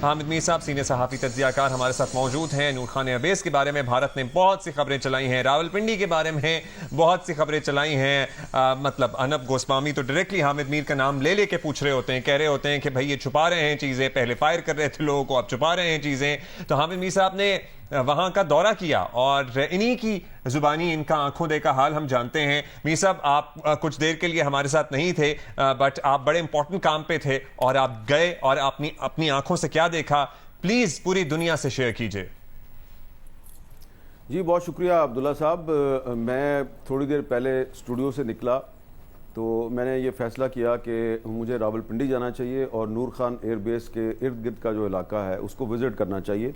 حامد میر صاحب سینئر صحافی تجزیہ کار ہمارے ساتھ موجود ہیں. نور خان ایئر بیس کے بارے میں بھارت نے بہت سی خبریں چلائی ہیں, راولپنڈی کے بارے میں بہت سی خبریں چلائی ہیں. مطلب ارنب گوسوامی تو ڈائریکٹلی حامد میر کا نام لے کے پوچھ رہے ہوتے ہیں, کہہ رہے ہوتے ہیں کہ بھائی یہ چھپا رہے ہیں چیزیں, پہلے فائر کر رہے تھے لوگوں کو, اب چھپا رہے ہیں چیزیں. تو حامد میر صاحب نے وہاں کا دورہ کیا اور انہی کی زبانی ان کا آنکھوں دیکھا حال ہم جانتے ہیں. میر صاحب آپ کچھ دیر کے لیے ہمارے ساتھ نہیں تھے, بٹ آپ بڑے امپورٹنٹ کام پہ تھے اور آپ گئے اور اپنی آنکھوں سے کیا دیکھا پلیز پوری دنیا سے شیئر کیجئے. جی بہت شکریہ عبداللہ صاحب. میں تھوڑی دیر پہلے اسٹوڈیو سے نکلا تو میں نے یہ فیصلہ کیا کہ مجھے راولپنڈی جانا چاہیے اور نور خان ایئر بیس کے ارد گرد کا جو علاقہ ہے اس کو وزٹ کرنا چاہیے.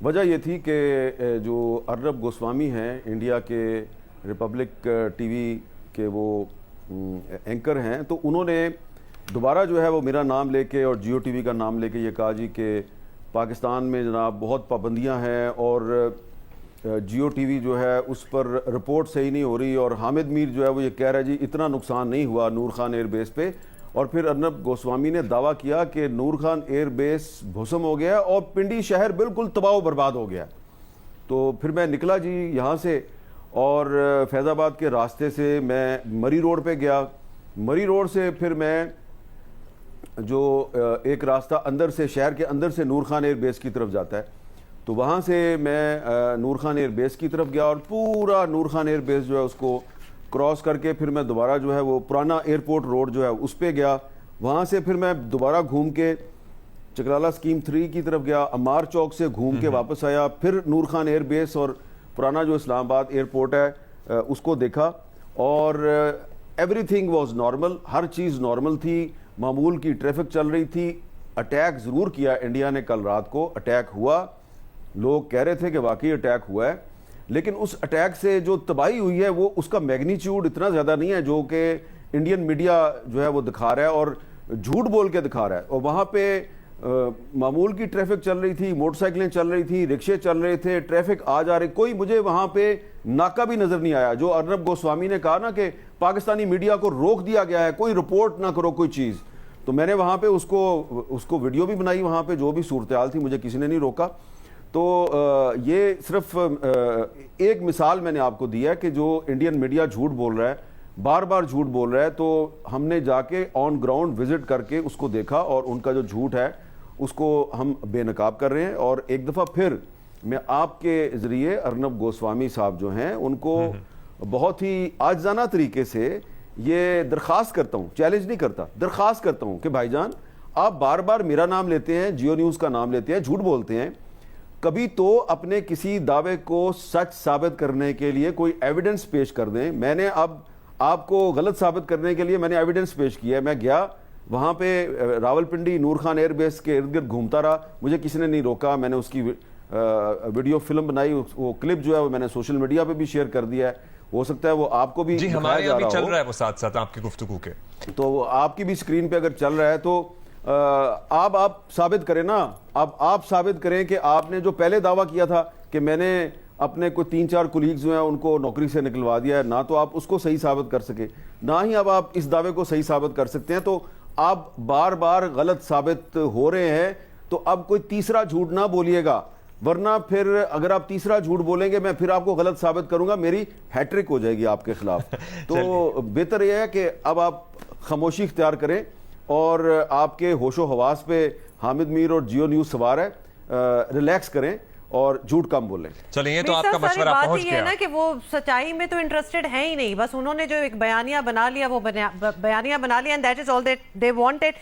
وجہ یہ تھی کہ جو ارنب گوسوامی ہیں انڈیا کے ریپبلک ٹی وی کے وہ اینکر ہیں, تو انہوں نے دوبارہ جو ہے وہ میرا نام لے کے اور جیو ٹی وی کا نام لے کے یہ کہا جی کہ پاکستان میں جناب بہت پابندیاں ہیں اور جیو ٹی وی جو ہے اس پر رپورٹ صحیح نہیں ہو رہی, اور حامد میر جو ہے وہ یہ کہہ رہا ہے جی اتنا نقصان نہیں ہوا نور خان ایئر بیس پہ. اور پھر ارنب گوسوامی نے دعویٰ کیا کہ نور خان ایئر بیس بھسم ہو گیا اور پنڈی شہر بالکل تباہ و برباد ہو گیا. تو پھر میں نکلا جی یہاں سے اور فیض آباد کے راستے سے میں مری روڈ پہ گیا. مری روڈ سے پھر میں جو ایک راستہ اندر سے شہر کے اندر سے نور خان ایئر بیس کی طرف جاتا ہے, تو وہاں سے میں نور خان ایئر بیس کی طرف گیا اور پورا نور خان ایئر بیس جو ہے اس کو کراس کر کے پھر میں دوبارہ جو ہے وہ پرانا ایئرپورٹ روڈ جو ہے اس پہ گیا. وہاں سے پھر میں دوبارہ گھوم کے چکرالا اسکیم 3 کی طرف گیا, امار چوک سے گھوم کے واپس آیا, پھر نور خان ایئر بیس اور پرانا جو اسلام آباد ایئرپورٹ ہے اس کو دیکھا اور ایوری تھنگ واز نارمل, ہر چیز نارمل تھی, معمول کی ٹریفک چل رہی تھی. اٹیک ضرور کیا انڈیا نے کل رات کو, اٹیک ہوا, لوگ کہہ رہے تھے کہ واقعی اٹیک ہوا ہے, لیکن اس اٹیک سے جو تباہی ہوئی ہے وہ اس کا میگنیچیوڈ اتنا زیادہ نہیں ہے جو کہ انڈین میڈیا جو ہے وہ دکھا رہا ہے اور جھوٹ بول کے دکھا رہا ہے. اور وہاں پہ معمول کی ٹریفک چل رہی تھی, موٹر سائیکلیں چل رہی تھی, رکشے چل رہے تھے, ٹریفک آ جا رہے, کوئی مجھے وہاں پہ ناکہ بھی نظر نہیں آیا. جو ارنب گوسوامی نے کہا نا کہ پاکستانی میڈیا کو روک دیا گیا ہے, کوئی رپورٹ نہ کرو کوئی چیز, تو میں نے وہاں پہ اس کو ویڈیو بھی بنائی, وہاں پہ جو بھی صورتحال تھی مجھے کسی نے نہیں روکا. تو یہ صرف ایک مثال میں نے آپ کو دیا ہے کہ جو انڈین میڈیا جھوٹ بول رہا ہے, بار بار جھوٹ بول رہا ہے, تو ہم نے جا کے آن گراؤنڈ وزٹ کر کے اس کو دیکھا اور ان کا جو جھوٹ ہے اس کو ہم بے نقاب کر رہے ہیں. اور ایک دفعہ پھر میں آپ کے ذریعے ارنب گوسوامی صاحب جو ہیں ان کو بہت ہی عاجزانہ طریقے سے یہ درخواست کرتا ہوں, چیلنج نہیں کرتا, درخواست کرتا ہوں کہ بھائی جان آپ بار بار میرا نام لیتے ہیں, جیو نیوز کا نام لیتے ہیں, جھوٹ بولتے ہیں, کبھی تو اپنے کسی دعوے کو سچ ثابت کرنے کے لیے کوئی ایویڈنس پیش کر دیں. میں نے اب آپ کو غلط ثابت کرنے کے لیے میں نے ایویڈنس پیش کیا ہے. میں گیا وہاں پہ راولپنڈی نور خان ایئر بیس کے ارد گرد گھومتا رہا, مجھے کسی نے نہیں روکا. میں نے اس کی ویڈیو فلم بنائی, وہ کلپ جو ہے وہ میں نے سوشل میڈیا پہ بھی شیئر کر دیا ہے. ہو سکتا ہے وہ آپ کو بھی جی ہمارے یہاں بھی چل رہا ہے وہ ساتھ ساتھ آپ کی گفتگو کے, تو آپ کی بھی اسکرین پہ اگر چل رہا ہے تو آپ ثابت کریں نا. اب آپ ثابت کریں کہ آپ نے جو پہلے دعویٰ کیا تھا کہ میں نے اپنے کوئی 3-4 کولیگز جو ہیں ان کو نوکری سے نکلوا دیا ہے, نہ تو آپ اس کو صحیح ثابت کر سکے, نہ ہی اب آپ اس دعوے کو صحیح ثابت کر سکتے ہیں. تو آپ بار بار غلط ثابت ہو رہے ہیں, تو اب کوئی تیسرا جھوٹ نہ بولیے گا, ورنہ پھر اگر آپ تیسرا جھوٹ بولیں گے میں پھر آپ کو غلط ثابت کروں گا, میری ہیٹرک ہو جائے گی آپ کے خلاف. تو بہتر یہ ہے کہ اب آپ خاموشی اختیار کریں اور آپ کے ہوش و حواس پہ حامد میر اور جیو نیوز سوار ہے, ریلیکس کریں اور جھوٹ کم بولیں. چلیں یہ تو آپ کا مشورہ پہنچ گیا. بات یہ ہے نا کہ وہ سچائی میں تو انٹرسٹڈ ہے ہی نہیں, بس انہوں نے جو ایک بیانیہ بنا لیا وہ بیانیہ بنا لیا, and that is all they wanted.